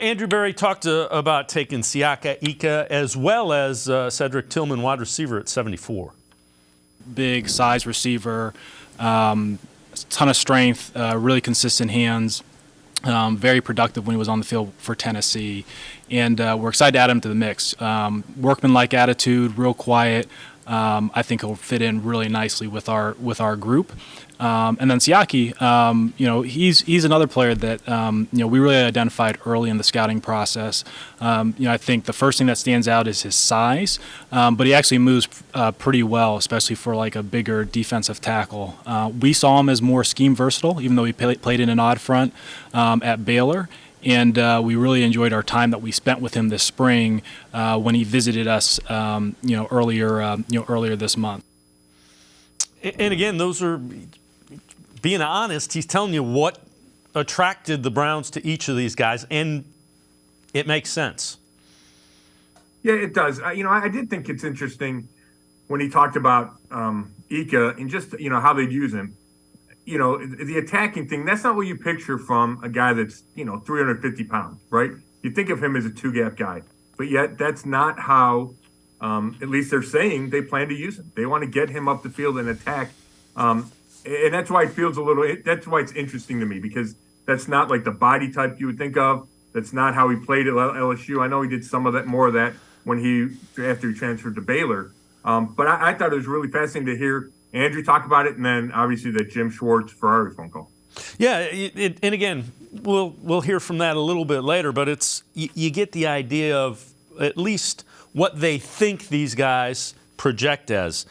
Andrew Berry talked about taking Siaki Ika as well as Cedric Tillman, wide receiver at 74. Big size receiver, ton of strength, really consistent hands, very productive when he was on the field for Tennessee, and we're excited to add him to the mix. Workman-like attitude, real quiet. I think he'll fit in really nicely with our group. And then Siaki, he's another player that we really identified early in the scouting process. I think the first thing that stands out is his size, but he actually moves pretty well, especially for like a bigger defensive tackle. We saw him as more scheme versatile, even though he played in an odd front at Baylor. And we really enjoyed our time that we spent with him this spring when he visited us, earlier this month. And again, those are, being honest, he's telling you what attracted the Browns to each of these guys, and it makes sense. Yeah, it does. I did think it's interesting when he talked about Ika and just how they'd use him. The attacking thing, that's not what you picture from a guy that's, 350 pounds, right? You think of him as a two-gap guy, but yet that's not how, at least they're saying, they plan to use him. They want to get him up the field and attack. And that's why it feels that's why it's interesting to me, because that's not like the body type you would think of. That's not how he played at LSU. I know he did more of that after he transferred to Baylor. But I thought it was really fascinating to hear Andrew talk about it, and then obviously the Jim Schwartz Ferrari phone call. Yeah, and again, we'll hear from that a little bit later, but it's you get the idea of at least what they think these guys project as.